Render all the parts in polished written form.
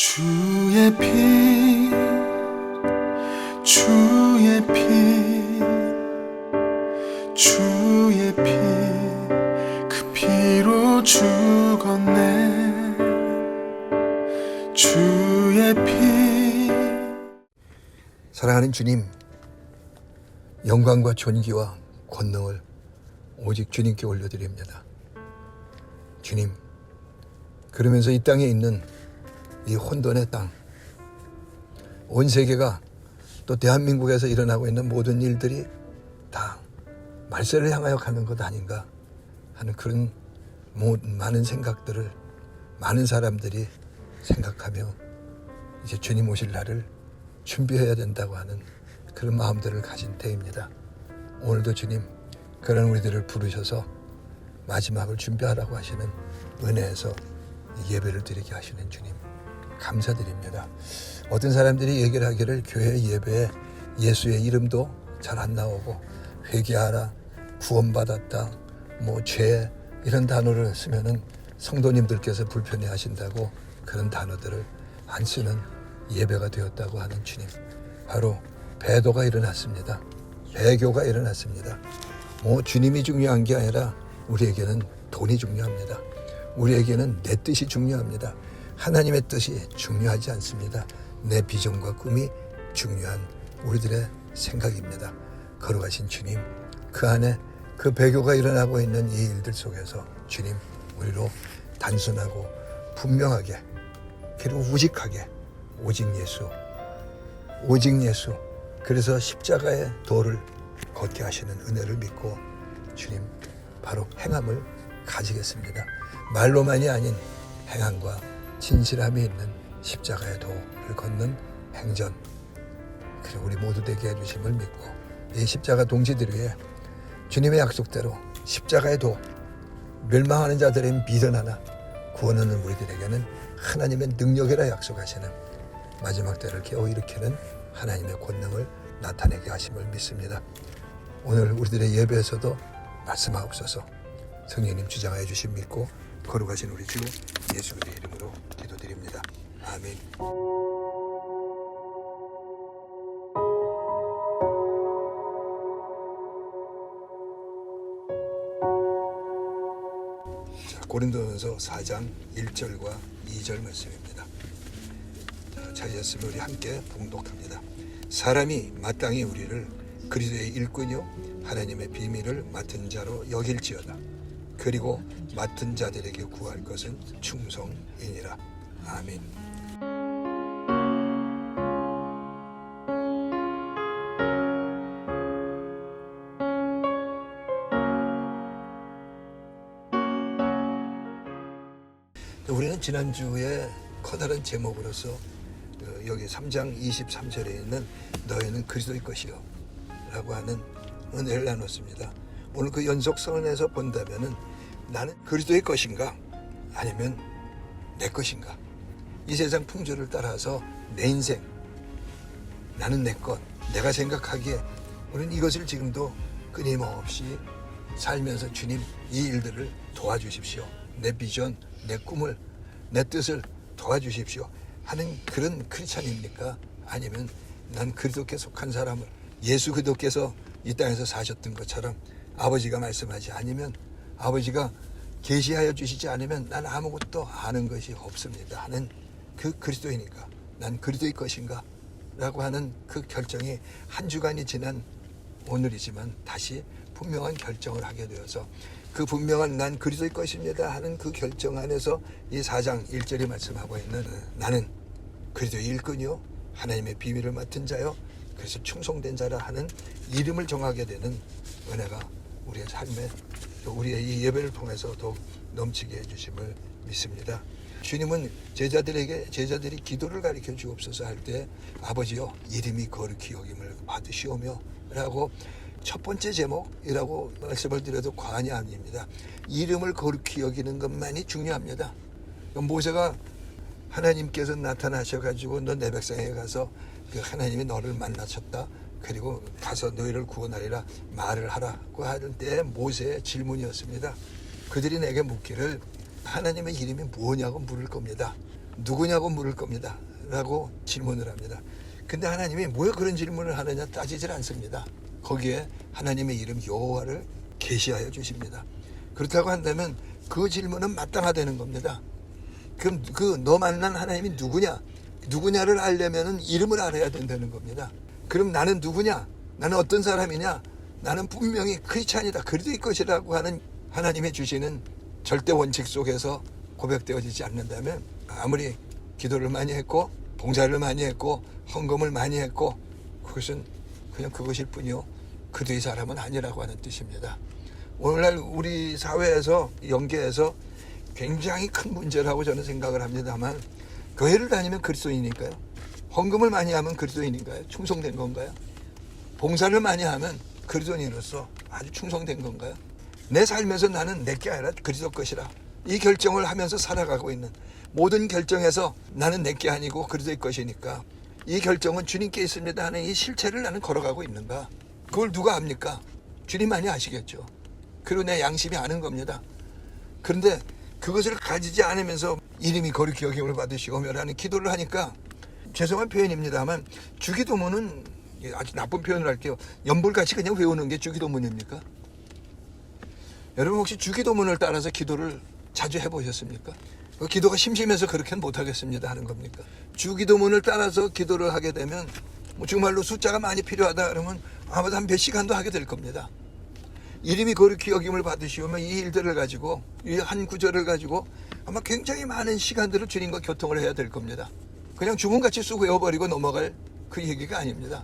주의 피, 주의 피, 주의 피, 그 피로 죽었네. 주의 피. 사랑하는 주님, 영광과 존귀와 권능을 오직 주님께 올려드립니다. 주님, 그러면서 이 땅에 있는 이 혼돈의 땅, 온 세계가 또 대한민국에서 일어나고 있는 모든 일들이 다 말세를 향하여 가는 것 아닌가 하는 그런 많은 생각들을 많은 사람들이 생각하며 이제 주님 오실 날을 준비해야 된다고 하는 그런 마음들을 가진 때입니다. 오늘도 주님 그런 우리들을 부르셔서 마지막을 준비하라고 하시는 은혜에서 예배를 드리게 하시는 주님 감사드립니다. 어떤 사람들이 얘기를 하기를 교회 예배에 예수의 이름도 잘 안 나오고 회개하라, 구원받았다, 죄 이런 단어를 쓰면은 성도님들께서 불편해 하신다고 그런 단어들을 안 쓰는 예배가 되었다고 하는 주님, 바로 배도가 일어났습니다. 배교가 일어났습니다. 주님이 중요한 게 아니라 우리에게는 돈이 중요합니다. 우리에게는 내 뜻이 중요합니다. 하나님의 뜻이 중요하지 않습니다. 내 비전과 꿈이 중요한 우리들의 생각입니다. 걸어가신 주님, 그 안에 그 배교가 일어나고 있는 이 일들 속에서 주님 우리로 단순하고 분명하게 그리고 우직하게 오직 예수, 오직 예수, 그래서 십자가의 도를 걷게 하시는 은혜를 믿고 주님 바로 행함을 가지겠습니다. 말로만이 아닌 행함과 진실함이 있는 십자가의 도를 걷는 행전, 그리고 우리 모두 되게 해주심을 믿고 이 십자가 동지들 위해 주님의 약속대로 십자가의 도, 멸망하는 자들은 미련하나 구원하는 우리들에게는 하나님의 능력이라 약속하시는 마지막 때를 깨워 일으키는 하나님의 권능을 나타내게 하심을 믿습니다. 오늘 우리들의 예배에서도 말씀하옵소서. 성령님 주장하여 주심 믿고 거룩하신 우리 주 예수 그리스도의 이름으로 기도드립니다. 아멘. 고린도전서 4장 1절과 2절 말씀입니다. 찾으셨으면 우리 함께 봉독합니다. 사람이 마땅히 우리를 그리스도의 일꾼이요 하나님의 비밀을 맡은 자로 여길지어다. 그리고 맡은 자들에게 구할 것은 충성이니라. 아멘. 우리는 지난주에 커다란 제목으로서 여기 3장 23절에 있는 너희는 그리스도의 것이요 라고 하는 은혜를 나눴습니다. 오늘 그 연속선에서 본다면은 나는 그리스도의 것인가 아니면 내 것인가, 이 세상 풍조를 따라서 내 인생, 나는 내 것, 내가 생각하기에 우리는 이것을 지금도 끊임없이 살면서 주님 이 일들을 도와주십시오, 내 비전, 내 꿈을, 내 뜻을 도와주십시오 하는 그런 크리스찬입니까? 아니면 난 그리스도께 속한 사람을 예수 그리스도께서 이 땅에서 사셨던 것처럼 아버지가 말씀하지 않으면, 아버지가 계시하여 주시지 않으면 난 아무것도 아는 것이 없습니다 하는 그 그리스도이니까 난 그리스도의 것인가 라고 하는 그 결정이 한 주간이 지난 오늘이지만 다시 분명한 결정을 하게 되어서 그 분명한 난 그리스도의 것입니다 하는 그 결정 안에서 이 4장 1절이 말씀하고 있는 나는 그리스도의 일꾼이요 하나님의 비밀을 맡은 자요 그래서 충성된 자라 하는 이름을 정하게 되는 은혜가 우리의 삶에, 또 우리의 이 예배를 통해서 더욱 넘치게 해주심을 믿습니다. 주님은 제자들이 기도를 가르쳐 주옵소서 할 때 아버지여 이름이 거룩히 여김을 받으시오며 라고 첫 번째 제목이라고 말씀을 드려도 과언이 아닙니다. 이름을 거룩히 여기는 것만이 중요합니다. 모세가 하나님께서 나타나셔가지고 너 내 백성에 가서 그 하나님이 너를 만나셨다, 그리고 가서 너희를 구원하리라 말을 하라고 하는 때 모세의 질문이었습니다. 그들이 내게 묻기를 하나님의 이름이 뭐냐고 물을 겁니다. 누구냐고 물을 겁니다. 라고 질문을 합니다. 근데 하나님이 왜 그런 질문을 하느냐 따지질 않습니다. 거기에 하나님의 이름 여호와를 계시하여 주십니다. 그렇다고 한다면 그 질문은 마땅하다는 겁니다. 그럼 너 만난 하나님이 누구냐를 알려면 이름을 알아야 된다는 겁니다. 그럼 나는 누구냐? 나는 어떤 사람이냐? 나는 분명히 크리스찬이다. 그리스도의 것이라고 하는 하나님의 주시는 절대 원칙 속에서 고백되어지지 않는다면 아무리 기도를 많이 했고 봉사를 많이 했고 헌금을 많이 했고 그것은 그냥 그것일 뿐이요 그리스도의 사람은 아니라고 하는 뜻입니다. 오늘날 우리 사회에서 연계해서 굉장히 큰 문제라고 저는 생각을 합니다만 교회를 다니면 그리스도인일까요? 헌금을 많이 하면 그리스도인인가요? 충성된 건가요? 봉사를 많이 하면 그리스도인으로서 아주 충성된 건가요? 내 삶에서 나는 내게 아니라 그리스도 것이라 이 결정을 하면서 살아가고 있는 모든 결정에서 나는 내게 아니고 그리스도의 것이니까 이 결정은 주님께 있습니다 하는 이 실체를 나는 걸어가고 있는가? 그걸 누가 압니까? 주님만이 아시겠죠. 그리고 내 양심이 아는 겁니다. 그런데 그것을 가지지 않으면서 이름이 거룩히 여김을 받으시오며라는 기도를 하니까 죄송한 표현입니다만 주기도문은 아주 나쁜 표현을 할게요. 연불같이 그냥 외우는 게 주기도문입니까? 여러분 혹시 주기도문을 따라서 기도를 자주 해보셨습니까? 그 기도가 심심해서 그렇게는 못하겠습니다 하는 겁니까? 주기도문을 따라서 기도를 하게 되면 정말로 숫자가 많이 필요하다 그러면 아마도 한 몇 시간도 하게 될 겁니다. 이름이 거룩히 여김을 받으시오면 이 일들을 가지고 이 한 구절을 가지고 아마 굉장히 많은 시간들을 주님과 교통을 해야 될 겁니다. 그냥 주문같이 쑥 외워버리고 넘어갈 그 얘기가 아닙니다.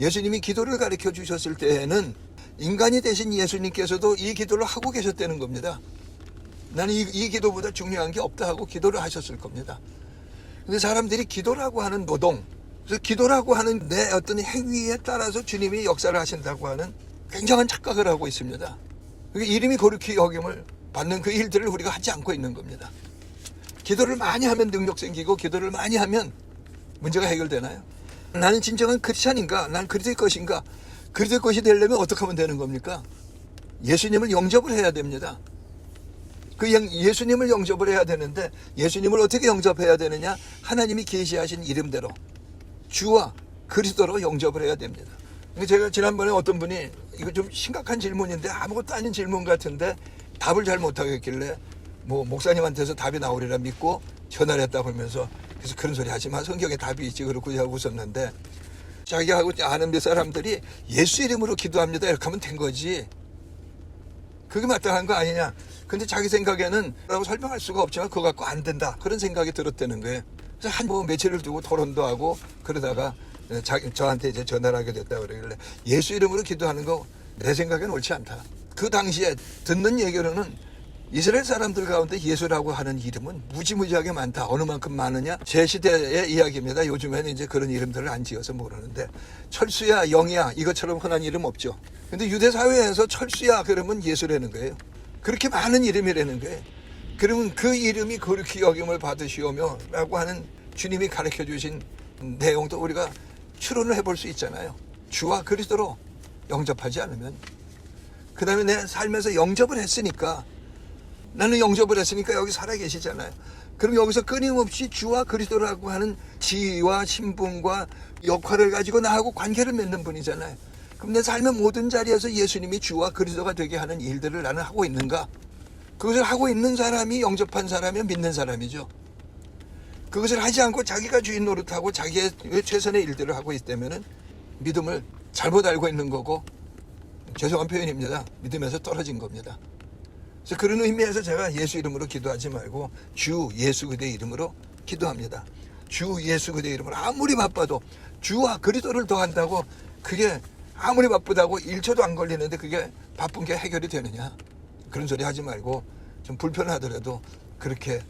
예수님이 기도를 가르쳐 주셨을 때에는 인간이 되신 예수님께서도 이 기도를 하고 계셨다는 겁니다. 나는 이 기도보다 중요한 게 없다 하고 기도를 하셨을 겁니다. 근데 사람들이 기도라고 하는 노동, 그래서 기도라고 하는 내 어떤 행위에 따라서 주님이 역사를 하신다고 하는 굉장한 착각을 하고 있습니다. 이름이 거룩히 여김을 받는 그 일들을 우리가 하지 않고 있는 겁니다. 기도를 많이 하면 능력 생기고 기도를 많이 하면 문제가 해결되나요? 나는 진정한 크리스찬인가? 난 그리스도의 것인가? 그리스도의 것이 되려면 어떻게 하면 되는 겁니까? 예수님을 영접을 해야 됩니다. 예수님을 영접을 해야 되는데 예수님을 어떻게 영접해야 되느냐? 하나님이 계시하신 이름대로 주와 그리스도로 영접을 해야 됩니다. 제가 지난번에 어떤 분이 이거 좀 심각한 질문인데 아무것도 아닌 질문 같은데 답을 잘 못하겠길래 목사님한테서 답이 나오리라 믿고 전화를 했다 그러면서 그래서 그런 소리 하지 마. 성경에 답이 있지. 그렇고 하고 웃었는데 자기하고 아는 몇 사람들이 예수 이름으로 기도합니다. 이렇게 하면 된 거지. 그게 마땅한 거 아니냐. 근데 자기 생각에는 라고 설명할 수가 없지만 그거 갖고 안 된다. 그런 생각이 들었다는 거예요. 그래서 며칠을 두고 토론도 하고 그러다가 저한테 이제 전화를 하게 됐다 그러길래 예수 이름으로 기도하는 거 내 생각에는 옳지 않다. 그 당시에 듣는 얘기로는 이스라엘 사람들 가운데 예수라고 하는 이름은 무지무지하게 많다. 어느 만큼 많으냐? 제 시대의 이야기입니다. 요즘에는 이제 그런 이름들을 안 지어서 모르는데 철수야, 영이야 이것처럼 흔한 이름 없죠. 근데 유대 사회에서 철수야 그러면 예수라는 거예요. 그렇게 많은 이름이라는 거예요. 그러면 그 이름이 거룩히 여김을 받으시오며 라고 하는 주님이 가르쳐 주신 내용도 우리가 추론을 해볼 수 있잖아요. 주와 그리스도로 영접하지 않으면 그 다음에 내 삶에서 영접을 했으니까 나는 영접을 했으니까 여기 살아계시잖아요. 그럼 여기서 끊임없이 주와 그리스도라고 하는 지위와 신분과 역할을 가지고 나하고 관계를 맺는 분이잖아요. 그럼 내 삶의 모든 자리에서 예수님이 주와 그리스도가 되게 하는 일들을 나는 하고 있는가? 그것을 하고 있는 사람이 영접한 사람이면 믿는 사람이죠. 그것을 하지 않고 자기가 주인 노릇하고 자기의 최선의 일들을 하고 있다면 믿음을 잘못 알고 있는 거고 죄송한 표현입니다. 믿음에서 떨어진 겁니다. 그래서 그런 의미에서 제가 예수 이름으로 기도하지 말고 주 예수 그대의 이름으로 기도합니다. 주 예수 그대의 이름으로 아무리 바빠도 주와 그리스도를 더한다고 그게 아무리 바쁘다고 1초도 안 걸리는데 그게 바쁜 게 해결이 되느냐. 그런 소리 하지 말고 좀 불편하더라도 그렇게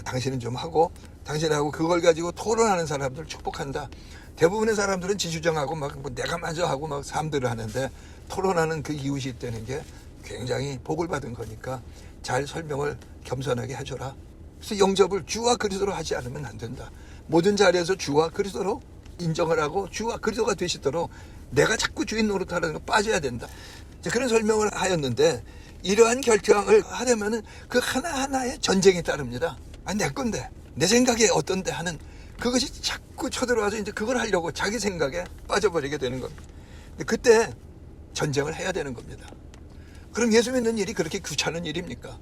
당신은 좀 하고 당신하고 그걸 가지고 토론하는 사람들 축복한다. 대부분의 사람들은 지주장하고 막 내가 먼저 하고 막 삶들을 하는데 토론하는 그 이웃이 있다는 게 굉장히 복을 받은 거니까 잘 설명을 겸손하게 해줘라. 그래서 영접을 주와 그리스도로 하지 않으면 안 된다. 모든 자리에서 주와 그리스도로 인정을 하고 주와 그리스도가 되시도록 내가 자꾸 주인 노릇하는 거 빠져야 된다. 그런 설명을 하였는데 이러한 결정을 하려면은 그 하나하나의 전쟁이 따릅니다. 아니 내 건데 내 생각에 어떤데 하는 그것이 자꾸 쳐들어와서 이제 그걸 하려고 자기 생각에 빠져버리게 되는 겁니다. 근데 그때 전쟁을 해야 되는 겁니다. 그럼 예수 믿는 일이 그렇게 귀찮은 일입니까?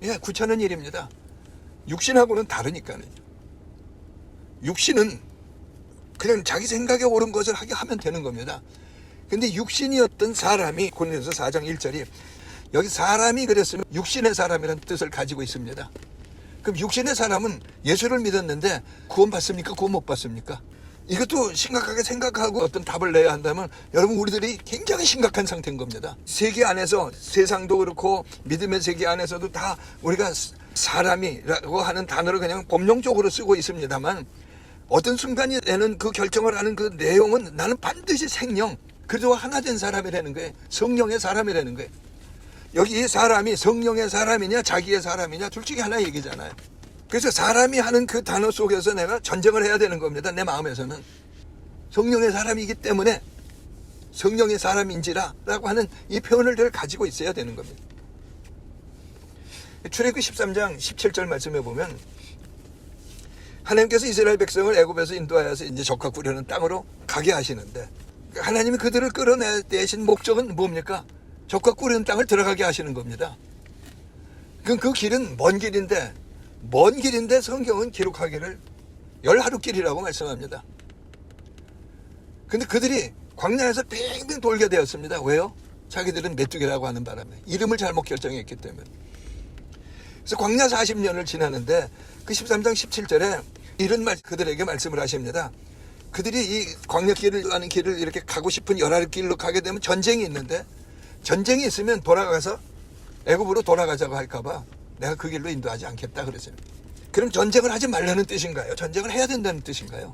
예, 귀찮은 일입니다. 육신하고는 다르니까요. 육신은 그냥 자기 생각에 옳은 것을 하게 하면 되는 겁니다. 근데 육신이었던 사람이 고린도서 4장 1절이 여기 사람이 그랬으면 육신의 사람이라는 뜻을 가지고 있습니다. 그럼 육신의 사람은 예수를 믿었는데 구원 받습니까? 구원 못 받습니까? 이것도 심각하게 생각하고 어떤 답을 내야 한다면 여러분 우리들이 굉장히 심각한 상태인 겁니다. 세계 안에서 세상도 그렇고 믿음의 세계 안에서도 다 우리가 사람이라고 하는 단어를 그냥 법령적으로 쓰고 있습니다만 어떤 순간에는 그 결정을 하는 그 내용은 나는 반드시 생명 그리스도와 하나 된 사람이라는 거예요. 성령의 사람이라는 거예요. 여기 이 사람이 성령의 사람이냐 자기의 사람이냐 둘 중에 하나 얘기잖아요. 그래서 사람이 하는 그 단어 속에서 내가 전쟁을 해야 되는 겁니다. 내 마음에서는 성령의 사람이기 때문에 성령의 사람인지라 라고 하는 이 표현을 늘 가지고 있어야 되는 겁니다. 출애굽기 13장 17절 말씀해 보면 하나님께서 이스라엘 백성을 애굽에서 인도하여서 이제 적과 꾸려는 땅으로 가게 하시는데 하나님이 그들을 끌어내신 목적은 뭡니까? 적과 꾸려는 땅을 들어가게 하시는 겁니다. 그 길은 먼 길인데 성경은 기록하기를 10하루길이라고 말씀합니다. 근데 그들이 광야에서 빙빙 돌게 되었습니다. 왜요? 자기들은 메뚜기라고 하는 바람에 이름을 잘못 결정했기 때문에. 그래서 광야 40년을 지나는데 그 13장 17절에 이런 말 그들에게 말씀을 하십니다. 그들이 이 광야길을 가는 길을 이렇게 가고 싶은 10하루길로 가게 되면 전쟁이 있는데 전쟁이 있으면 돌아가서 애굽으로 돌아가자고 할까봐 내가 그 길로 인도하지 않겠다 그랬어요. 그럼 전쟁을 하지 말라는 뜻인가요? 전쟁을 해야 된다는 뜻인가요?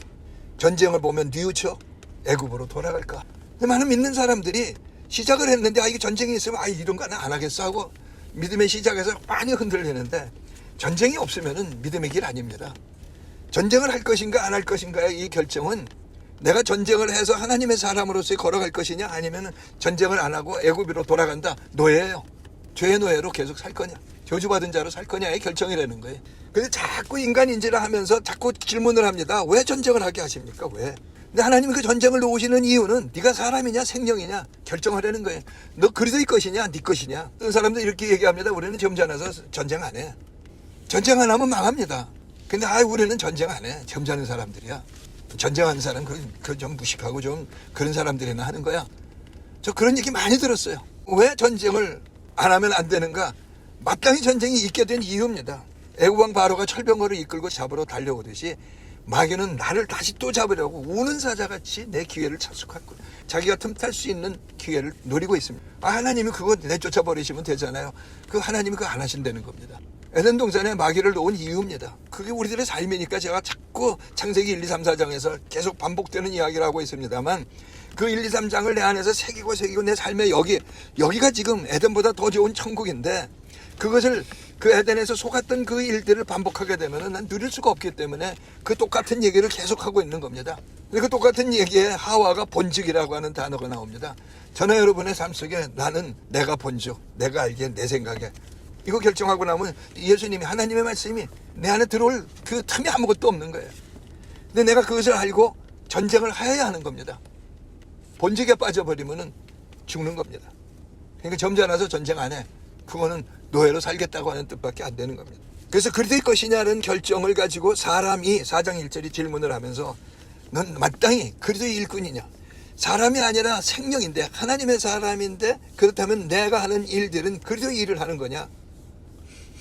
전쟁을 보면 뉘우쳐 애굽으로 돌아갈까? 근데 많은 믿는 사람들이 시작을 했는데 이게 전쟁이 있으면 이런 거 안 하겠어 하고 믿음의 시작에서 많이 흔들리는데 전쟁이 없으면은 믿음의 길 아닙니다. 전쟁을 할 것인가 안 할 것인가의 이 결정은 내가 전쟁을 해서 하나님의 사람으로서 걸어갈 것이냐 아니면 전쟁을 안 하고 애굽으로 돌아간다 노예예요. 죄의 노예로 계속 살 거냐 저주받은 자로 살 거냐의 결정이라는 거예요. 근데 자꾸 인간인지라 하면서 자꾸 질문을 합니다. 왜 전쟁을 하게 하십니까? 왜? 근데 하나님이 그 전쟁을 놓으시는 이유는 네가 사람이냐 생명이냐 결정하려는 거예요. 너 그리스도의 것이냐 네 것이냐. 어떤 사람들 이렇게 얘기합니다. 우리는 점잖아서 전쟁 안 해. 전쟁 안 하면 망합니다. 근데 우리는 전쟁 안 해. 점잖은 사람들이야. 전쟁하는 사람 그 좀 무식하고 좀 그런 사람들이나 하는 거야. 저 그런 얘기 많이 들었어요. 왜 전쟁을 안 하면 안 되는가? 마땅히 전쟁이 있게 된 이유입니다. 애국왕 바로가 철병거를 이끌고 잡으러 달려오듯이 마귀는 나를 다시 또 잡으려고 우는 사자같이 내 기회를 찾수하고 자기가 틈탈 수 있는 기회를 노리고 있습니다. 하나님이 그거 내쫓아 버리시면 되잖아요. 그 하나님이 그거 안 하신다는 겁니다. 에덴 동산에 마귀를 놓은 이유입니다. 그게 우리들의 삶이니까 제가 자꾸 창세기 1, 2, 3, 4장에서 계속 반복되는 이야기를 하고 있습니다만 그 1, 2, 3장을 내 안에서 새기고 내 삶의 여기가 지금 에덴보다 더 좋은 천국인데 그것을 그 에덴에서 속았던 그 일들을 반복하게 되면 난 누릴 수가 없기 때문에 그 똑같은 얘기를 계속하고 있는 겁니다. 그 똑같은 얘기에 하와가 본죽이라고 하는 단어가 나옵니다. 저는 여러분의 삶 속에 나는 내가 본죽, 내가 알기에 내 생각에 이거 결정하고 나면 예수님이 하나님의 말씀이 내 안에 들어올 그 틈이 아무것도 없는 거예요. 근데 내가 그것을 알고 전쟁을 해야 하는 겁니다. 본죽에 빠져버리면 죽는 겁니다. 그러니까 점잖아서 전쟁 안 해. 그거는 노예로 살겠다고 하는 뜻밖에 안 되는 겁니다. 그래서 그리스도의 것이냐는 결정을 가지고 사람이 4장 1절이 질문을 하면서 넌 마땅히 그리스도의 일꾼이냐? 사람이 아니라 생명인데 하나님의 사람인데 그렇다면 내가 하는 일들은 그리스도의 일을 하는 거냐?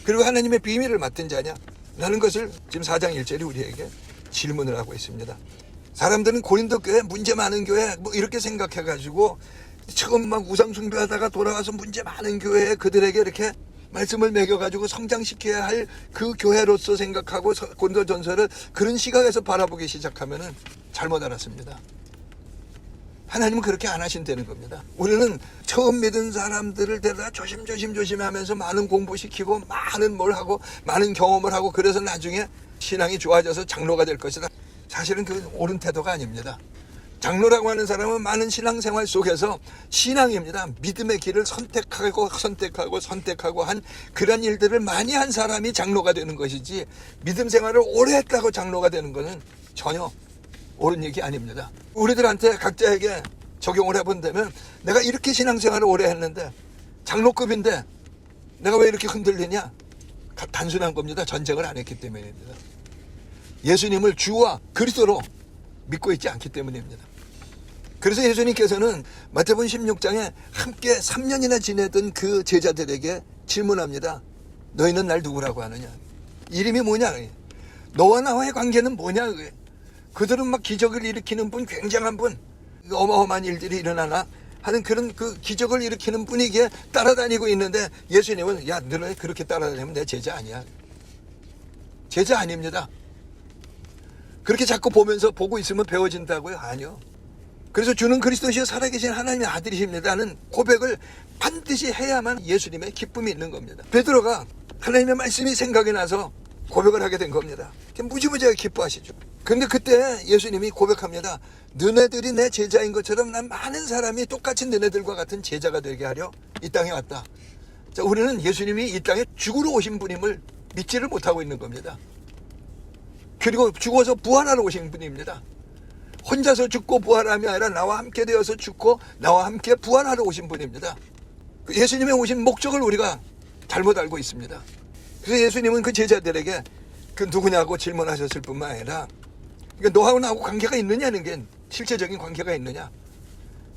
그리고 하나님의 비밀을 맡은 자냐? 라는 것을 지금 4장 1절이 우리에게 질문을 하고 있습니다. 사람들은 고린도 교회 문제 많은 교회 뭐 이렇게 생각해가지고 처음 막 우상 숭배하다가 돌아와서 문제 많은 교회에 그들에게 이렇게 말씀을 매겨가지고 성장시켜야 할 그 교회로서 생각하고 고린도전서를 그런 시각에서 바라보기 시작하면은 잘못 알았습니다. 하나님은 그렇게 안 하신다는 겁니다. 우리는 처음 믿은 사람들을 데려다 조심하면서 많은 공부시키고 많은 뭘 하고 많은 경험을 하고 그래서 나중에 신앙이 좋아져서 장로가 될 것이다. 사실은 그 옳은 태도가 아닙니다. 장로라고 하는 사람은 많은 신앙생활 속에서 신앙입니다. 믿음의 길을 선택하고 한 그런 일들을 많이 한 사람이 장로가 되는 것이지, 믿음 생활을 오래 했다고 장로가 되는 것은 전혀 옳은 얘기 아닙니다. 우리들한테 각자에게 적용을 해본다면, 내가 이렇게 신앙생활을 오래 했는데 장로급인데 내가 왜 이렇게 흔들리냐? 단순한 겁니다. 전쟁을 안 했기 때문입니다. 예수님을 주와 그리스도로 믿고 있지 않기 때문입니다. 그래서 예수님께서는 마태복음 16장에 함께 3년이나 지내던 그 제자들에게 질문합니다. 너희는 날 누구라고 하느냐? 이름이 뭐냐? 너와 나와의 관계는 뭐냐? 그들은 막 기적을 일으키는 분, 굉장한 분, 어마어마한 일들이 일어나나 하는 그런 그 기적을 일으키는 분에게 따라다니고 있는데, 예수님은 야, 너는 그렇게 따라다니면 내 제자 아니야. 제자 아닙니다. 그렇게 자꾸 보고 있으면 배워진다고요? 아니요. 그래서 주는 그리스도시여 살아계신 하나님의 아들이십니다는 고백을 반드시 해야만 예수님의 기쁨이 있는 겁니다. 베드로가 하나님의 말씀이 생각이 나서 고백을 하게 된 겁니다. 무지무지하게 기뻐하시죠. 그런데 그때 예수님이 고백합니다. 너네들이 내 제자인 것처럼 난 많은 사람이 똑같이 너네들과 같은 제자가 되게 하려 이 땅에 왔다. 자, 우리는 예수님이 이 땅에 죽으러 오신 분임을 믿지를 못하고 있는 겁니다. 그리고 죽어서 부활하러 오신 분입니다. 혼자서 죽고 부활함이 아니라 나와 함께 되어서 죽고 나와 함께 부활하러 오신 분입니다. 예수님의 오신 목적을 우리가 잘못 알고 있습니다. 그래서 예수님은 그 제자들에게 그 누구냐고 질문하셨을 뿐만 아니라, 그러니까 너하고 나하고 관계가 있느냐는 게 실제적인 관계가 있느냐.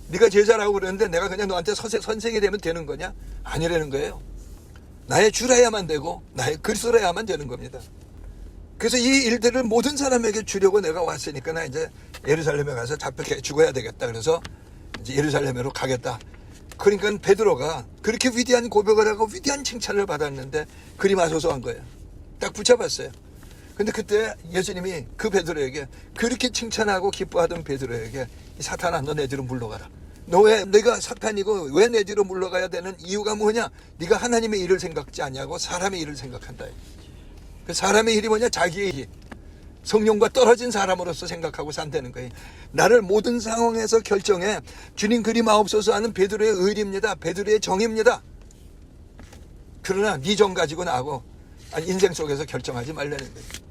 네가 제자라고 그러는데 내가 그냥 너한테 선생이 되면 되는 거냐? 아니라는 거예요. 나의 주라야만 되고 나의 그리스도라야만 되는 겁니다. 그래서 이 일들을 모든 사람에게 주려고 내가 왔으니까 나 이제 예루살렘에 가서 잡혀 죽어야 되겠다. 그래서 이제 예루살렘으로 가겠다. 그러니까 베드로가 그렇게 위대한 고백을 하고 위대한 칭찬을 받았는데 그리마소서한 거예요. 딱 붙잡았어요. 근데 그때 예수님이 그 베드로에게, 그렇게 칭찬하고 기뻐하던 베드로에게, 사탄아, 너 내 뒤로 물러가라. 너 왜 내가 사탄이고 왜 내 뒤로 물러가야 되는 이유가 뭐냐? 네가 하나님의 일을 생각지 않냐고 사람의 일을 생각한다. 그 사람의 일이 뭐냐? 자기의 일. 성령과 떨어진 사람으로서 생각하고 산다는 거예요. 나를 모든 상황에서 결정해 주님 그리마옵소서 하는 베드로의 의리입니다. 베드로의 정입니다. 그러나 네 정 가지고 나하고 인생 속에서 결정하지 말라는 거예요.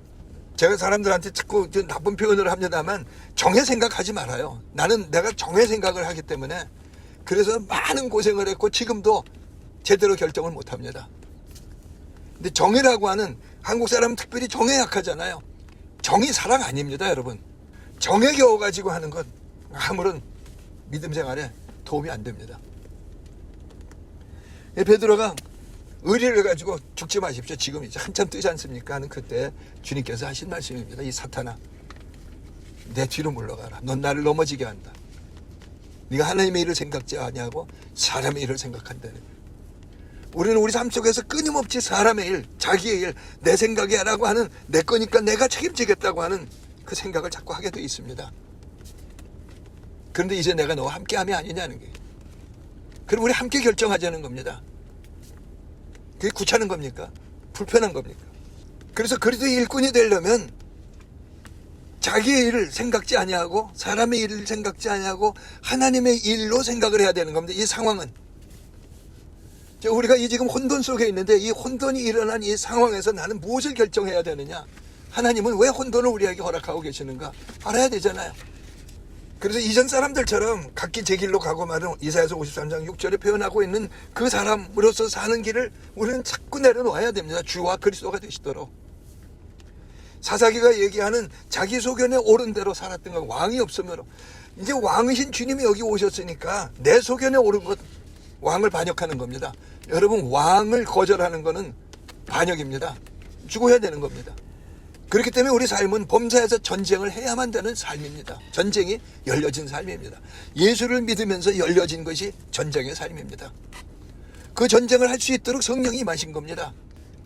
제가 사람들한테 자꾸 나쁜 표현을 합니다만, 정의 생각하지 말아요. 나는 내가 정의 생각을 하기 때문에 그래서 많은 고생을 했고 지금도 제대로 결정을 못합니다. 근데 정의라고 하는, 한국 사람은 특별히 정에 약하잖아요. 정이 사랑 아닙니다, 여러분. 정에 겨워가지고 하는 건 아무런 믿음 생활에 도움이 안 됩니다. 베드로가 의리를 가지고 죽지 마십시오. 지금 이제 한참 뜨지 않습니까? 하는 그때 주님께서 하신 말씀입니다. 이 사탄아, 내 뒤로 물러가라. 넌 나를 넘어지게 한다. 네가 하나님의 일을 생각지 아니하고 사람의 일을 생각한다는 거예요. 우리는 우리 삶 속에서 끊임없이 사람의 일, 자기의 일, 내 생각이야라고 하는, 내 거니까 내가 책임지겠다고 하는 그 생각을 자꾸 하게 돼 있습니다. 그런데 이제 내가 너와 함께함이 아니냐는 게, 그럼 우리 함께 결정하자는 겁니다. 그게 귀찮은 겁니까? 불편한 겁니까? 그래서 그리스도의 일꾼이 되려면 자기의 일을 생각지 아니하고 사람의 일을 생각지 아니하고 하나님의 일로 생각을 해야 되는 겁니다. 이 상황은, 우리가 이 지금 혼돈 속에 있는데 이 혼돈이 일어난 이 상황에서 나는 무엇을 결정해야 되느냐? 하나님은 왜 혼돈을 우리에게 허락하고 계시는가? 알아야 되잖아요. 그래서 이전 사람들처럼 각기 제 길로 가고 말은 이사야서 53장 6절에 표현하고 있는 그 사람으로서 사는 길을 우리는 자꾸 내려놓아야 됩니다. 주와 그리스도가 되시도록. 사사기가 얘기하는 자기 소견에 옳은 대로 살았던 건 왕이 없으므로, 이제 왕이신 주님이 여기 오셨으니까 내 소견에 옳은 것, 왕을 반역하는 겁니다. 여러분, 왕을 거절하는 것은 반역입니다. 죽어야 되는 겁니다. 그렇기 때문에 우리 삶은 범사에서 전쟁을 해야만 되는 삶입니다. 전쟁이 열려진 삶입니다. 예수를 믿으면서 열려진 것이 전쟁의 삶입니다. 그 전쟁을 할 수 있도록 성령이 임하신 겁니다.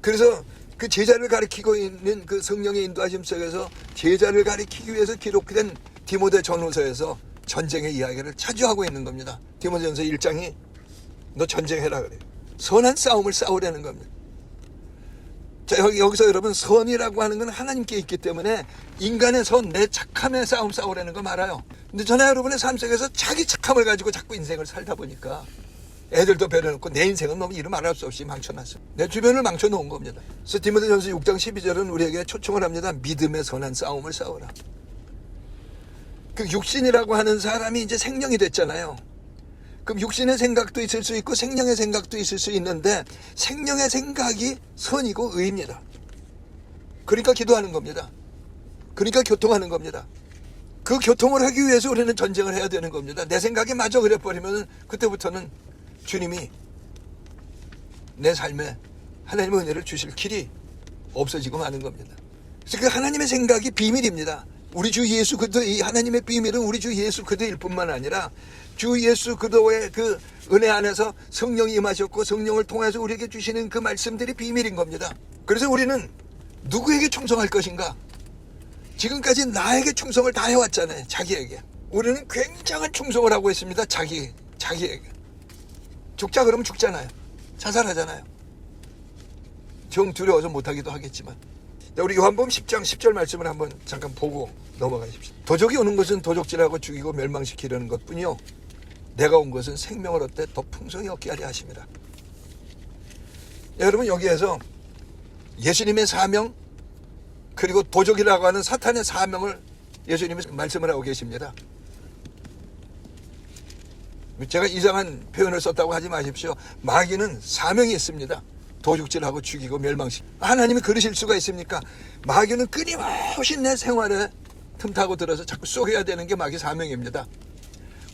그래서 그 제자를 가리키고 있는 그 성령의 인도하심 속에서 제자를 가리키기 위해서 기록된 디모데 전후서에서 전쟁의 이야기를 자주 하고 있는 겁니다. 디모데전서 1장이 너 전쟁해라 그래요. 선한 싸움을 싸우려는 겁니다. 자, 여기서 여러분, 선이라고 하는 건 하나님께 있기 때문에 인간의 선, 내 착함의 싸움 싸우라는 거 말아요. 근데 저나 여러분의 삶 속에서 자기 착함을 가지고 자꾸 인생을 살다 보니까 애들도 배려놓고 내 인생은 너무 이루 말할 수 없이 망쳐놨어. 내 주변을 망쳐놓은 겁니다. 그래서 디모데전서 6장 12절은 우리에게 초청을 합니다. 믿음의 선한 싸움을 싸우라. 그 육신이라고 하는 사람이 이제 생명이 됐잖아요. 그럼 육신의 생각도 있을 수 있고 생명의 생각도 있을 수 있는데 생명의 생각이 선이고 의입니다. 그러니까 기도하는 겁니다. 그러니까 교통하는 겁니다. 그 교통을 하기 위해서 우리는 전쟁을 해야 되는 겁니다. 내 생각이 마저 그래버리면 그때부터는 주님이 내 삶에 하나님의 은혜를 주실 길이 없어지고 마는 겁니다. 그래서 그 하나님의 생각이 비밀입니다. 우리 주 예수 그리스도, 이 하나님의 비밀은 우리 주 예수 그리스도일 뿐만 아니라 주 예수 그리스도의 그 은혜 안에서 성령이 임하셨고 성령을 통해서 우리에게 주시는 그 말씀들이 비밀인 겁니다. 그래서 우리는 누구에게 충성할 것인가? 지금까지 나에게 충성을 다 해왔잖아요. 자기에게. 우리는 굉장한 충성을 하고 있습니다. 자기에게. 죽자 그러면 죽잖아요. 자살하잖아요. 정 두려워서 못하기도 하겠지만. 우리 요한복음 10장 10절 말씀을 한번 잠깐 보고 넘어가십시오. 도적이 오는 것은 도적질하고 죽이고 멸망시키려는 것뿐이요 내가 온 것은 생명을 얻되 더 풍성히 얻게 하려 하심이라. 여러분, 여기에서 예수님의 사명 그리고 도적이라고 하는 사탄의 사명을 예수님이 말씀을 하고 계십니다. 제가 이상한 표현을 썼다고 하지 마십시오. 마귀는 사명이 있습니다. 도둑질하고 죽이고 멸망시키고. 하나님이 그러실 수가 있습니까? 마귀는 끊임없이 내 생활에 틈타고 들어서 자꾸 쏘여야 되는 게 마귀 사명입니다.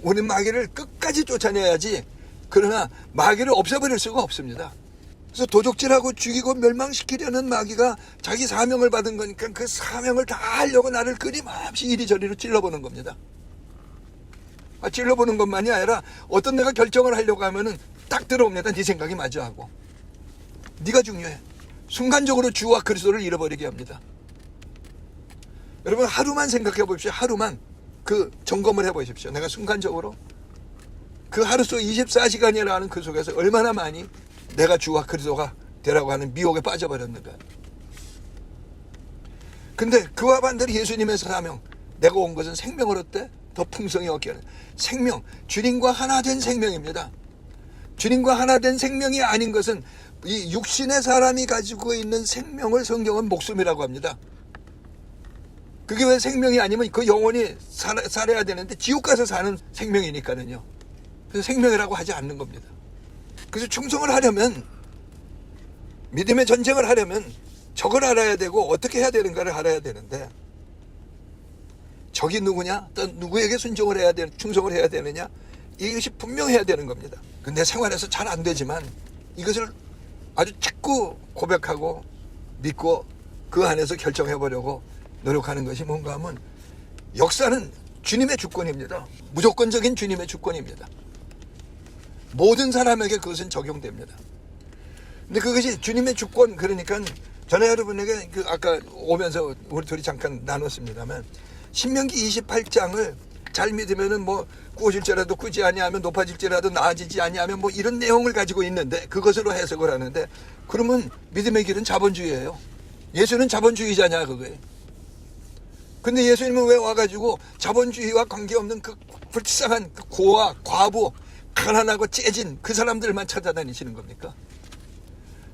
우리는 마귀를 끝까지 쫓아내야지. 그러나 마귀를 없애버릴 수가 없습니다. 그래서 도둑질하고 죽이고 멸망시키려는 마귀가 자기 사명을 받은 거니까 그 사명을 다 하려고 나를 끊임없이 이리저리로 찔러보는 겁니다. 찔러보는 것만이 아니라 어떤 내가 결정을 하려고 하면은 딱 들어옵니다. 네 생각이 맞아 하고. 네가 중요해. 순간적으로 주와 그리스도를 잃어버리게 합니다. 여러분, 하루만 생각해 보십시오. 하루만 그 점검을 해 보십시오. 내가 순간적으로 그 하루 속 24시간이라는 그 속에서 얼마나 많이 내가 주와 그리스도가 되라고 하는 미혹에 빠져버렸는가. 근데 그와 반대로 예수님의 사명, 내가 온 것은 생명을 얻되 더 풍성히 얻게 하는 생명, 주님과 하나 된 생명입니다. 주님과 하나 된 생명이 아닌 것은 이 육신의 사람이 가지고 있는 생명을 성경은 목숨이라고 합니다. 그게 왜 생명이 아니면 그 영혼이 살아야 되는데 지옥 가서 사는 생명이니까는요. 그래서 생명이라고 하지 않는 겁니다. 그래서 충성을 하려면, 믿음의 전쟁을 하려면 적을 알아야 되고 어떻게 해야 되는가를 알아야 되는데, 적이 누구냐, 또 누구에게 순종을 해야 되는, 충성을 해야 되느냐, 이것이 분명해야 되는 겁니다. 근데 생활에서 잘 안 되지만 이것을 아주 자꾸 고백하고 믿고 그 안에서 결정해 보려고 노력하는 것이 뭔가 하면, 역사는 주님의 주권입니다. 무조건적인 주님의 주권입니다. 모든 사람에게 그것은 적용됩니다. 근데 그것이 주님의 주권, 그러니까 저는 여러분에게 그 아까 오면서 우리 둘이 잠깐 나눴습니다만, 신명기 28장을 잘 믿으면은 뭐 꾸어질지라도 꾸지 아니하면 높아질지라도 나아지지 아니하면 뭐 이런 내용을 가지고 있는데, 그것으로 해석을 하는데, 그러면 믿음의 길은 자본주의예요. 예수는 자본주의자냐 그거예요. 근데 예수님은 왜 와가지고 자본주의와 관계없는 그 불쌍한 그 고아, 과부, 가난하고 째진 그 사람들만 찾아다니시는 겁니까?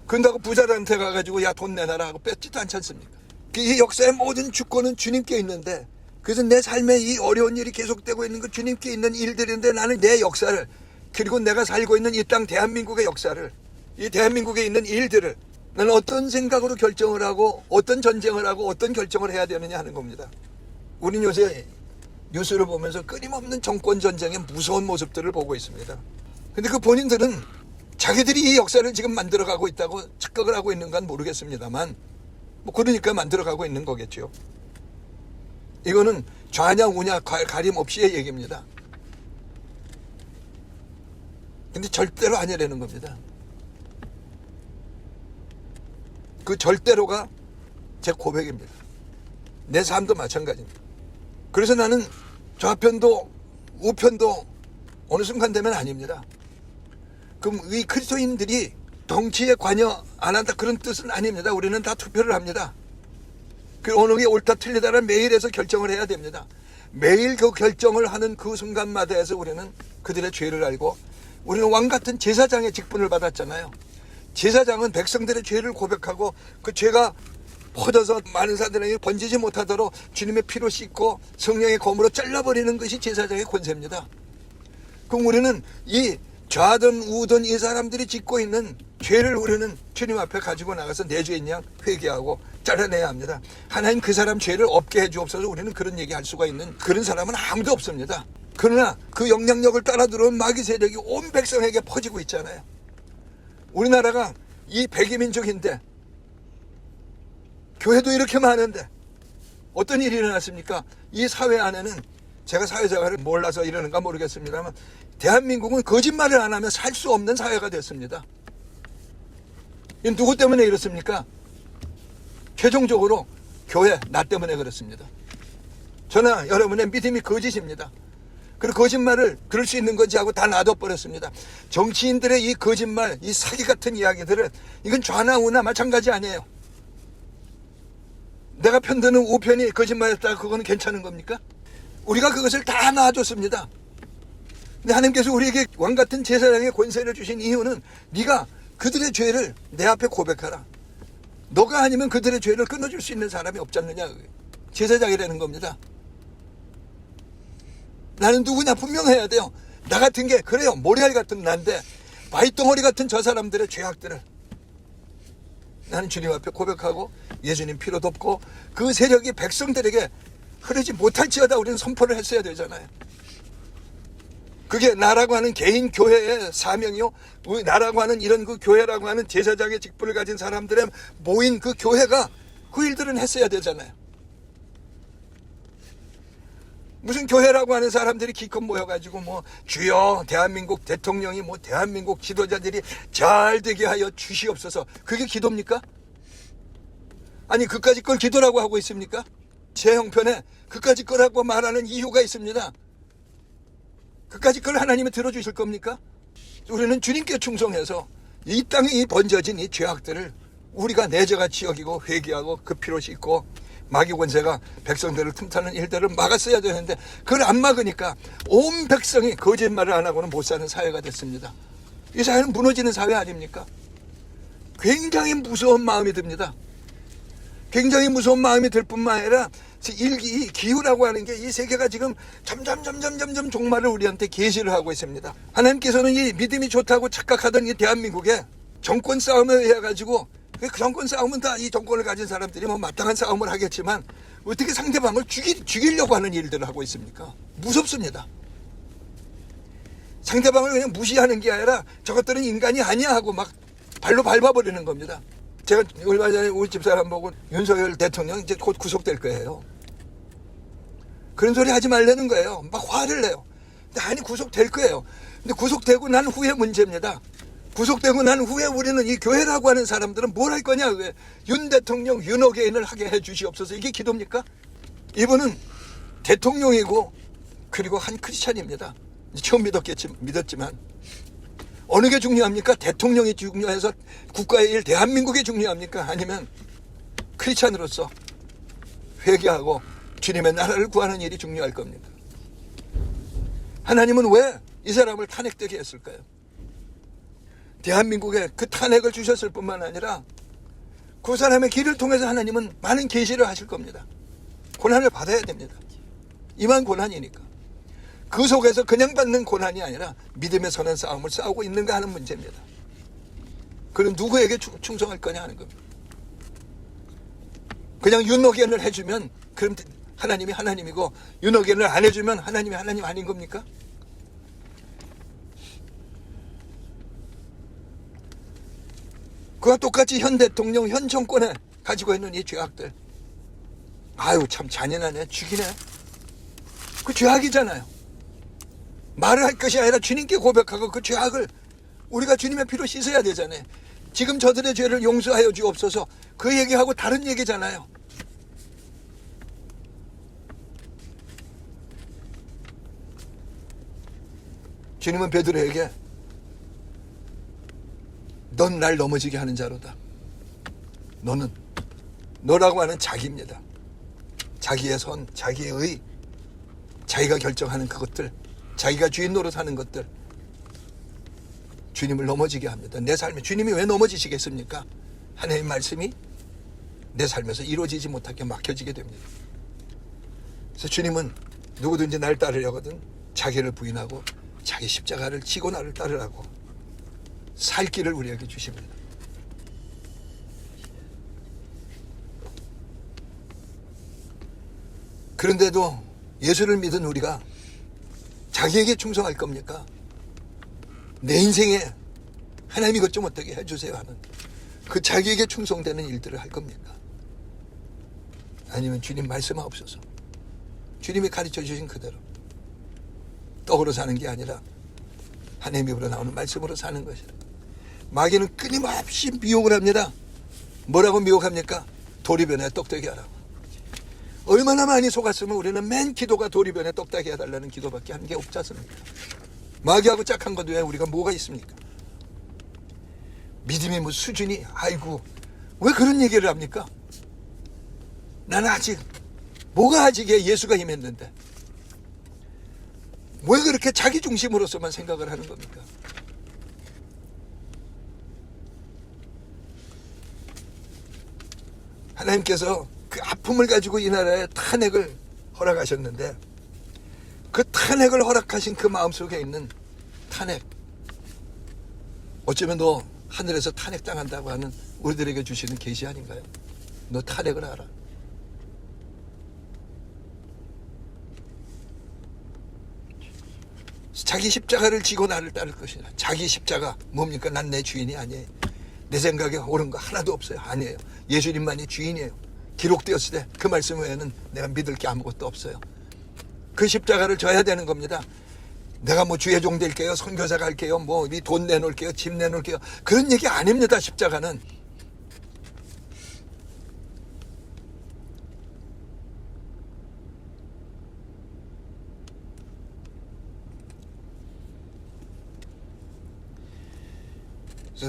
그런다고 부자들한테 가가지고 야 돈 내놔라 하고 뺏지도 않지 않습니까? 이 역사의 모든 주권은 주님께 있는데, 그래서 내 삶에 이 어려운 일이 계속되고 있는 건 주님께 있는 일들인데, 나는 내 역사를, 그리고 내가 살고 있는 이 땅 대한민국의 역사를, 이 대한민국에 있는 일들을 나는 어떤 생각으로 결정을 하고 어떤 전쟁을 하고 어떤 결정을 해야 되느냐 하는 겁니다. 우리는 요새 뉴스를 보면서 끊임없는 정권 전쟁의 무서운 모습들을 보고 있습니다. 근데 그 본인들은 자기들이 이 역사를 지금 만들어가고 있다고 착각을 하고 있는 건 모르겠습니다만, 뭐 그러니까 만들어가고 있는 거겠죠. 이거는 좌냐 우냐 가림 없이의 얘기입니다. 근데 절대로 아니라는 겁니다. 그 절대로가 제 고백입니다. 내 삶도 마찬가지입니다. 그래서 나는 좌편도 우편도 어느 순간 되면 아닙니다. 그럼 이 그리스도인들이 정치에 관여 안 한다 그런 뜻은 아닙니다. 우리는 다 투표를 합니다. 그 어느 게 옳다 틀리다는 매일에서 결정을 해야 됩니다. 매일 그 결정을 하는 그 순간마다에서 우리는 그들의 죄를 알고, 우리는 왕같은 제사장의 직분을 받았잖아요. 제사장은 백성들의 죄를 고백하고 그 죄가 퍼져서 많은 사람들에게 번지지 못하도록 주님의 피로 씻고 성령의 검으로 잘라버리는 것이 제사장의 권세입니다. 그럼 우리는 이 좌든 우든 이 사람들이 짓고 있는 죄를 우리는 주님 앞에 가지고 나가서 내 죄인 양 회개하고 잘라내야 합니다. 하나님 그 사람 죄를 없게 해주옵소서. 우리는 그런 얘기할 수가 있는 그런 사람은 아무도 없습니다. 그러나 그 영향력을 따라 들어온 마귀 세력이 온 백성에게 퍼지고 있잖아요. 우리나라가 이 백이민족인데 교회도 이렇게 많은데 어떤 일이 일어났습니까? 이 사회 안에는, 제가 사회자를 몰라서 이러는가 모르겠습니다만, 대한민국은 거짓말을 안 하면 살 수 없는 사회가 됐습니다. 이건 누구 때문에 이렇습니까? 최종적으로 교회, 나 때문에 그렇습니다. 저나 여러분의 믿음이 거짓입니다. 그리고 거짓말을 그럴 수 있는 거지 하고 다 놔둬버렸습니다. 정치인들의 이 거짓말, 이 사기 같은 이야기들은 이건 좌나 우나 마찬가지 아니에요. 내가 편드는 우편이 거짓말했다가 그거는 괜찮은 겁니까? 우리가 그것을 다 놔뒀습니다. 근데 하나님께서 우리에게 왕같은 제사장의 권세를 주신 이유는 네가 그들의 죄를 내 앞에 고백하라. 너가 아니면 그들의 죄를 끊어줄 수 있는 사람이 없지 않느냐. 제사장이라는 겁니다. 나는 누구냐 분명해야 돼요. 나 같은 게 그래요. 모래알 같은 난데 바위덩어리 같은 저 사람들의 죄악들을 나는 주님 앞에 고백하고 예수님 피로 덮고 그 세력이 백성들에게 흐르지 못할지어다 우리는 선포를 했어야 되잖아요. 그게 나라고 하는 개인 교회의 사명이요, 나라고 하는 이런 그 교회라고 하는 제사장의 직분을 가진 사람들의 모인 그 교회가 그 일들은 했어야 되잖아요. 무슨 교회라고 하는 사람들이 기껏 모여가지고 뭐 주여 대한민국 대통령이 뭐 대한민국 지도자들이 잘 되게 하여 주시옵소서, 그게 기도입니까? 아니 그까짓 걸 기도라고 하고 있습니까? 제 형편에 그까짓 거라고 말하는 이유가 있습니다. 그까짓 걸 하나님이 들어주실 겁니까? 우리는 주님께 충성해서 이 땅에 이 번져진 이 죄악들을 우리가 내재같이 여기고 회개하고 그 피로 씻고 마귀 권세가 백성들을 틈타는 일들을 막았어야 되는데 그걸 안 막으니까 온 백성이 거짓말을 안 하고는 못 사는 사회가 됐습니다. 이 사회는 무너지는 사회 아닙니까? 굉장히 무서운 마음이 듭니다. 굉장히 무서운 마음이 들 뿐만 아니라 이 기후라고 하는 게 이 세계가 지금 점점 종말을 우리한테 계시를 하고 있습니다. 하나님께서는 이 믿음이 좋다고 착각하던 이 대한민국에 정권 싸움에 의해 가지고, 그 정권 싸움은 다 이 정권을 가진 사람들이 뭐 마땅한 싸움을 하겠지만 어떻게 상대방을 죽이려고 하는 일들을 하고 있습니까? 무섭습니다. 상대방을 그냥 무시하는 게 아니라 저것들은 인간이 아니야 하고 막 발로 밟아버리는 겁니다. 제가 얼마 전에 우리 집사람 보고 윤석열 대통령 이제 곧 구속될 거예요. 그런 소리 하지 말라는 거예요. 막 화를 내요. 근데 아니 구속될 거예요. 근데 구속되고 난 후에 문제입니다. 구속되고 난 후에 우리는 이 교회라고 하는 사람들은 뭘 할 거냐. 왜 윤 대통령 윤호개인을 하게 해 주시옵소서. 이게 기도입니까? 이분은 대통령이고 그리고 한 크리스찬입니다. 처음 믿었지만 어느 게 중요합니까? 대통령이 중요해서 국가의 일 대한민국이 중요합니까? 아니면 크리스찬으로서 회개하고 주님의 나라를 구하는 일이 중요할 겁니다. 하나님은 왜 이 사람을 탄핵되게 했을까요? 대한민국에 그 탄핵을 주셨을 뿐만 아니라 그 사람의 길을 통해서 하나님은 많은 계시를 하실 겁니다. 고난을 받아야 됩니다. 이만 고난이니까. 그 속에서 그냥 받는 고난이 아니라 믿음에 서는 싸움을 싸우고 있는가 하는 문제입니다. 그럼 누구에게 충성할 거냐 하는 겁니다. 그냥 윤호견을 해주면 그럼 하나님이 하나님이고, 윤호견을 안 해주면 하나님이 하나님 아닌 겁니까? 그와 똑같이 현 대통령, 현 정권에 가지고 있는 이 죄악들, 아유 참 잔인하네, 죽이네. 그 죄악이잖아요. 말을 할 것이 아니라 주님께 고백하고 그 죄악을 우리가 주님의 피로 씻어야 되잖아요. 지금 저들의 죄를 용서하여 주옵소서, 그 얘기하고 다른 얘기잖아요. 주님은 베드로에게 넌 날 넘어지게 하는 자로다. 너라고 하는 자기입니다. 자기의 선, 자기의 의, 자기가 결정하는 그것들, 자기가 주인 노릇하는 것들, 주님을 넘어지게 합니다. 내 삶에 주님이 왜 넘어지시겠습니까? 하나님의 말씀이 내 삶에서 이루어지지 못하게 막혀지게 됩니다. 그래서 주님은 누구든지 날 따르려거든 자기를 부인하고 자기 십자가를 지고 나를 따르라고 살 길을 우리에게 주십니다. 그런데도 예수를 믿은 우리가 자기에게 충성할 겁니까? 내 인생에 하나님 이것 좀 어떻게 해주세요 하는 그 자기에게 충성되는 일들을 할 겁니까? 아니면 주님 말씀하옵소서, 주님이 가르쳐 주신 그대로 떡으로 사는 게 아니라 하나님 입으로 나오는 말씀으로 사는 것이라. 마귀는 끊임없이 미혹을 합니다. 뭐라고 미혹합니까? 도리변에 떡되게 하라고. 얼마나 많이 속았으면 우리는 맨 기도가 도리변에 떡되게 해달라는 기도밖에 한 게 없지 않습니까? 마귀하고 짝한 것 외에 우리가 뭐가 있습니까? 믿음의 뭐 수준이, 아이고 왜 그런 얘기를 합니까? 나는 아직 뭐가 아직에 예수가 임했는데 왜 그렇게 자기 중심으로서만 생각을 하는 겁니까? 하나님께서 그 아픔을 가지고 이 나라에 탄핵을 허락하셨는데 그 탄핵을 허락하신 그 마음속에 있는 탄핵, 어쩌면 너 하늘에서 탄핵당한다고 하는 우리들에게 주시는 계시 아닌가요? 너 탄핵을 알아. 자기 십자가를 지고 나를 따를 것이다. 자기 십자가 뭡니까? 난 내 주인이 아니에요. 내 생각에 옳은 거 하나도 없어요. 아니에요. 예수님만이 주인이에요. 기록되었을 때 그 말씀 외에는 내가 믿을 게 아무것도 없어요. 그 십자가를 져야 되는 겁니다. 내가 뭐 주의 종 될게요, 선교사 갈게요, 뭐 이 돈 내놓을게요, 집 내놓을게요, 그런 얘기 아닙니다. 십자가는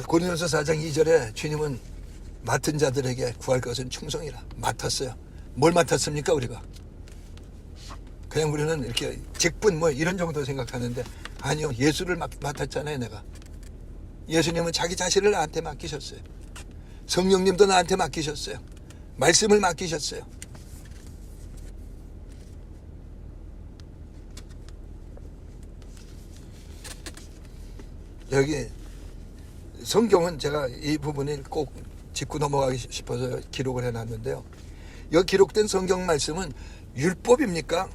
고린도서 4장 2절에 주님은 맡은 자들에게 구할 것은 충성이라 맡았어요. 뭘 맡았습니까? 우리가 그냥 우리는 이렇게 직분 뭐 이런 정도 생각하는데 아니요, 예수를 맡았잖아요. 내가 예수님은 자기 자신을 나한테 맡기셨어요. 성령님도 나한테 맡기셨어요. 말씀을 맡기셨어요. 여기 성경은 제가 이 부분을 꼭 짚고 넘어가기 싶어서 기록을 해놨는데요. 여기 기록된 성경 말씀은 율법입니까?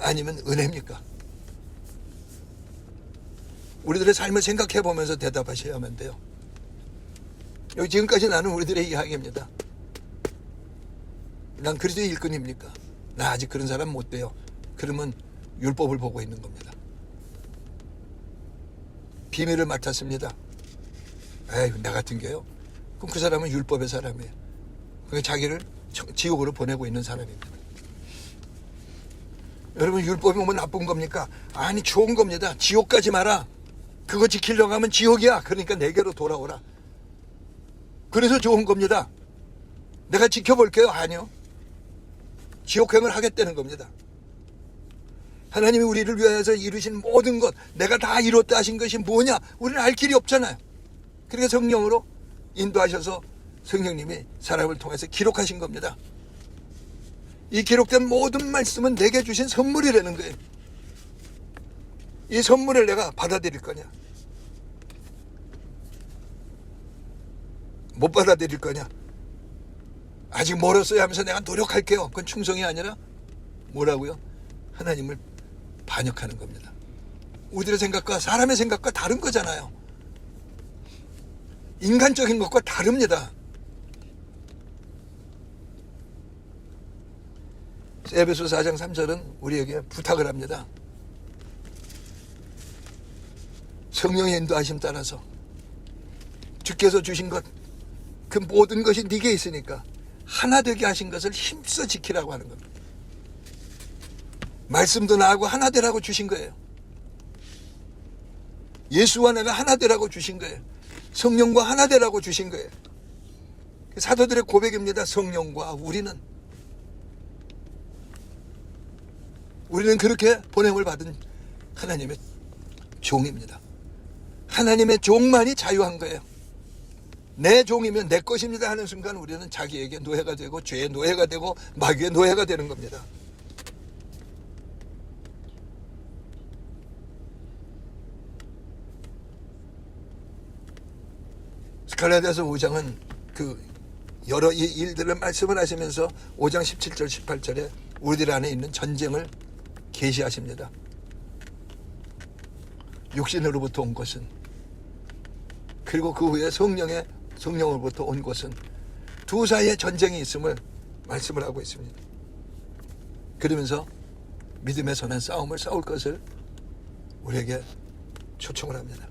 아니면 은혜입니까? 우리들의 삶을 생각해 보면서 대답하셔야만 돼요. 여기 지금까지 나는 우리들의 이야기입니다. 난 그리스도의 일꾼입니까? 나 아직 그런 사람 못 돼요. 그러면 율법을 보고 있는 겁니다. 비밀을 맡았습니다. 에이, 나 같은 게요. 그럼 그 사람은 율법의 사람이에요. 그게 자기를 지옥으로 보내고 있는 사람입니다. 여러분, 율법이 뭐 나쁜 겁니까? 아니, 좋은 겁니다. 지옥 가지 마라. 그거 지키려고 하면 지옥이야. 그러니까 내게로 돌아오라. 그래서 좋은 겁니다. 내가 지켜볼게요. 아니요. 지옥행을 하겠다는 겁니다. 하나님이 우리를 위해서 이루신 모든 것, 내가 다 이뤘다 하신 것이 뭐냐? 우리는 알 길이 없잖아요. 그러니까 성령으로 인도하셔서 성령님이 사람을 통해서 기록하신 겁니다. 이 기록된 모든 말씀은 내게 주신 선물이라는 거예요. 이 선물을 내가 받아들일 거냐? 못 받아들일 거냐? 아직 멀었어요 하면서 내가 노력할게요. 그건 충성이 아니라 뭐라고요? 하나님을 반역하는 겁니다. 우리들의 생각과 사람의 생각과 다른 거잖아요. 인간적인 것과 다릅니다. 에베소 4장 3절은 우리에게 부탁을 합니다. 성령의 인도하심 따라서 주께서 주신 것, 그 모든 것이 네게 있으니까 하나 되게 하신 것을 힘써 지키라고 하는 겁니다. 말씀도 나하고 하나 되라고 주신 거예요. 예수와 내가 하나 되라고 주신 거예요. 성령과 하나 되라고 주신 거예요. 사도들의 고백입니다. 성령과 우리는 그렇게 보냄을 받은 하나님의 종입니다. 하나님의 종만이 자유한 거예요. 내 종이면 내 것입니다 하는 순간 우리는 자기에게 노예가 되고 죄의 노예가 되고 마귀의 노예가 되는 겁니다. 갈라디아서 5장은 그 여러 일들을 말씀을 하시면서 5장 17절 18절에 우리들 안에 있는 전쟁을 계시하십니다. 육신으로부터 온 것은, 그리고 그 후에 성령으로부터 온 것은, 두 사이에 전쟁이 있음을 말씀을 하고 있습니다. 그러면서 믿음의 선한 싸움을 싸울 것을 우리에게 초청을 합니다.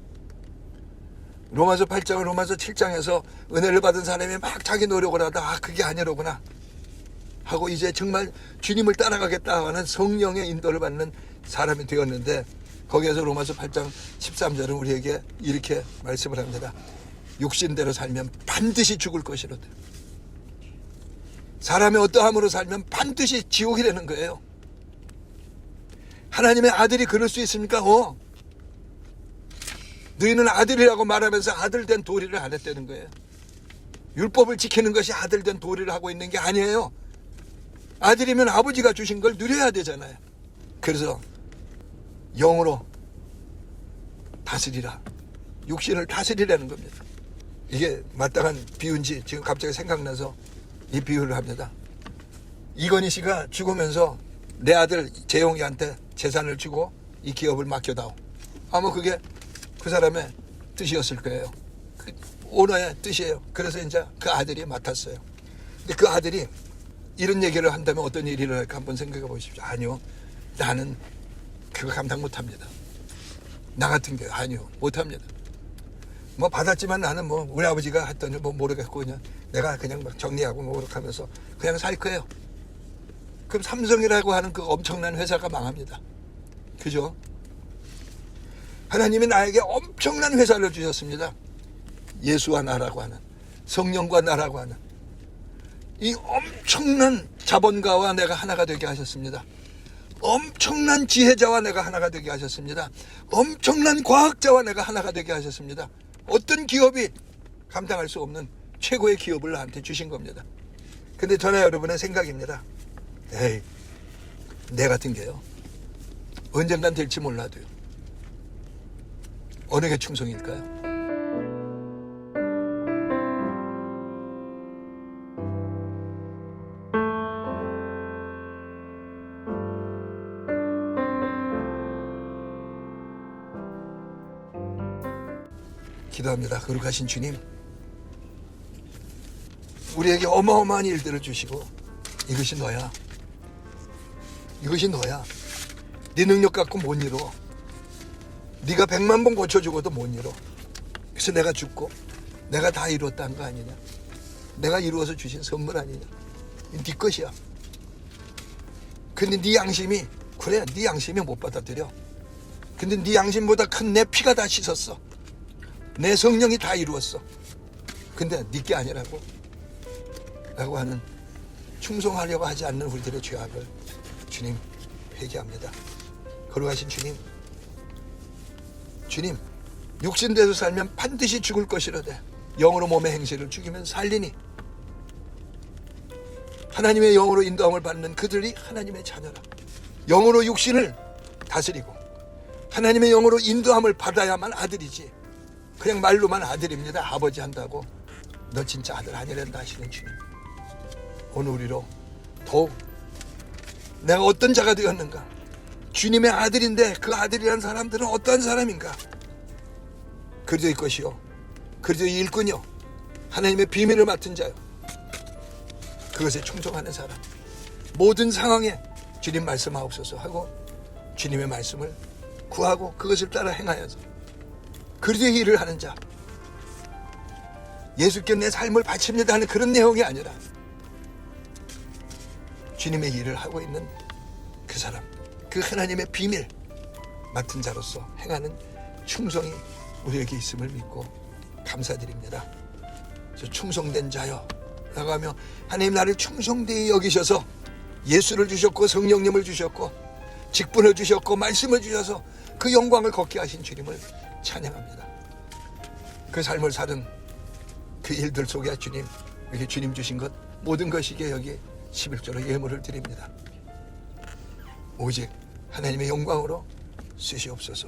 로마서 8장과 로마서 7장에서 은혜를 받은 사람이 막 자기 노력을 하다 그게 아니로구나 하고 이제 정말 주님을 따라가겠다 하는 성령의 인도를 받는 사람이 되었는데, 거기에서 로마서 8장 13절은 우리에게 이렇게 말씀을 합니다. 육신대로 살면 반드시 죽을 것이로다. 사람이 어떠함으로 살면 반드시 지옥이 되는 거예요. 하나님의 아들이 그럴 수 있습니까? 너희는 아들이라고 말하면서 아들된 도리를 안 했다는 거예요. 율법을 지키는 것이 아들된 도리를 하고 있는 게 아니에요. 아들이면 아버지가 주신 걸 누려야 되잖아요. 그래서 영으로 다스리라. 육신을 다스리라는 겁니다. 이게 마땅한 비유인지 지금 갑자기 생각나서 이 비유를 합니다. 이건희 씨가 죽으면서 내 아들 재용이한테 재산을 주고 이 기업을 맡겨다오. 아마 그게 그 사람의 뜻이었을 거예요. 그 오너의 뜻이에요. 그래서 이제 그 아들이 맡았어요. 근데 그 아들이 이런 얘기를 한다면 어떤 일이 일어날까 한번 생각해 보십시오. 아니요, 나는 그거 감당 못합니다. 나 같은 게 아니요, 못합니다. 뭐 받았지만 나는 뭐 우리 아버지가 했더니 뭐 모르겠고 그냥 내가 그냥 막 정리하고 뭐 그렇게 하면서 그냥 살 거예요. 그럼 삼성이라고 하는 그 엄청난 회사가 망합니다. 그죠? 하나님이 나에게 엄청난 회사를 주셨습니다. 예수와 나라고 하는, 성령과 나라고 하는 이 엄청난 자본가와 내가 하나가 되게 하셨습니다. 엄청난 지혜자와 내가 하나가 되게 하셨습니다. 엄청난 과학자와 내가 하나가 되게 하셨습니다. 어떤 기업이 감당할 수 없는 최고의 기업을 나한테 주신 겁니다. 근데 저나 여러분의 생각입니다. 에이, 내 같은 게요, 언젠간 될지 몰라도요, 어느 게 충성일까요? 기도합니다. 거룩하신 주님, 우리에게 어마어마한 일들을 주시고 이것이 너야. 이것이 너야. 네 능력 갖고 못 이뤄. 네가 100만 번 고쳐주고도 못 이뤄. 그래서 내가 죽고 내가 다 이루었다는 거 아니냐. 내가 이루어서 주신 선물 아니냐. 네 것이야. 근데 네 양심이, 그래, 네 양심이 못 받아들여. 근데 네 양심보다 큰 내 피가 다 씻었어. 내 성령이 다 이루었어. 근데 네 게 아니라고 라고 하는, 충성하려고 하지 않는 우리들의 죄악을 주님 회개합니다. 거룩하신 주님, 주님, 육신대로 살면 반드시 죽을 것이로되 영으로 몸의 행실을 죽이면 살리니, 하나님의 영으로 인도함을 받는 그들이 하나님의 자녀라. 영으로 육신을 다스리고 하나님의 영으로 인도함을 받아야만 아들이지, 그냥 말로만 아들입니다, 아버지 한다고 너 진짜 아들 아니란다 하시는 주님, 오늘 우리로 더욱 내가 어떤 자가 되었는가, 주님의 아들인데 그 아들이란 사람들은 어떠한 사람인가, 그리스도의 것이요, 그리스도의 일꾼이요, 하나님의 비밀을 맡은 자요, 그것에 충성하는 사람, 모든 상황에 주님 말씀하옵소서 하고 주님의 말씀을 구하고 그것을 따라 행하여서 그리스도의 일을 하는 자, 예수께 내 삶을 바칩니다 하는 그런 내용이 아니라 주님의 일을 하고 있는 그 사람, 그 하나님의 비밀 맡은 자로서 행하는 충성이 우리에게 있음을 믿고 감사드립니다. 저 충성된 자여, 나가며 하나님 나를 충성되이 여기셔서 예수를 주셨고 성령님을 주셨고 직분을 주셨고 말씀을 주셔서 그 영광을 걷게 하신 주님을 찬양합니다. 그 삶을 사는 그 일들 속에 주님, 여기 주님 주신 것 모든 것이기에 여기 11조로 예물을 드립니다. 오직 하나님의 영광으로 쓰시옵소서.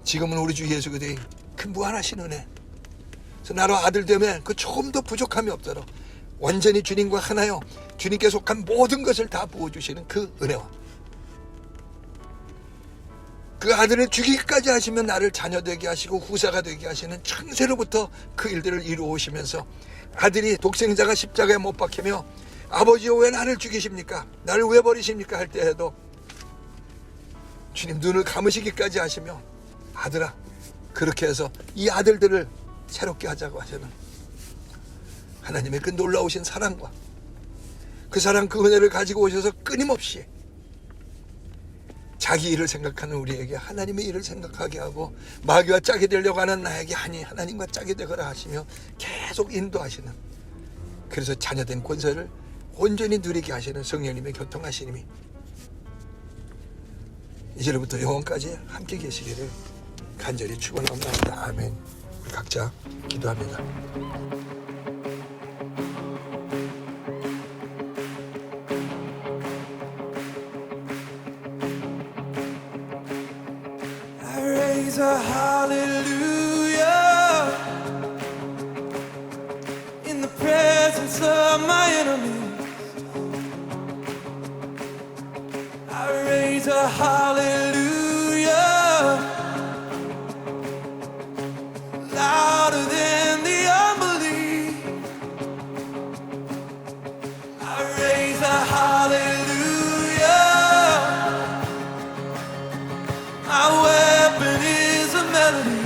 지금은 우리 주 예수 그리스도의 그 무한하신 은혜, 그래서 나로 아들 되면 그 조금도 부족함이 없도록 완전히 주님과 하나요 주님께 속한 모든 것을 다 부어주시는 그 은혜와 그 아들을 죽이기까지 하시면 나를 자녀되게 하시고 후사가 되게 하시는 창세로부터 그 일들을 이루어 오시면서 아들이 독생자가 십자가에 못 박히며 아버지여 왜 나를 죽이십니까? 나를 왜 버리십니까? 할 때에도 주님 눈을 감으시기까지 하시며 아들아, 그렇게 해서 이 아들들을 새롭게 하자고 하시는 하나님의 그 놀라우신 사랑과 그 사랑 그 은혜를 가지고 오셔서 끊임없이 자기 일을 생각하는 우리에게 하나님의 일을 생각하게 하고 마귀와 짝이 되려고 하는 나에게 아니 하나님과 짝이 되거라 하시며 계속 인도하시는, 그래서 자녀된 권세를 온전히 누리게 하시는 성령님의 교통하시님이 이제로부터 영원까지 함께 계시기를 간절히 축원합니다. 아멘. 우리 각자 기도합니다. I raise a hallelujah in the presence of my enemies. I raise a hallelujah louder than the unbelief. I raise a hallelujah. My weapon is a melody.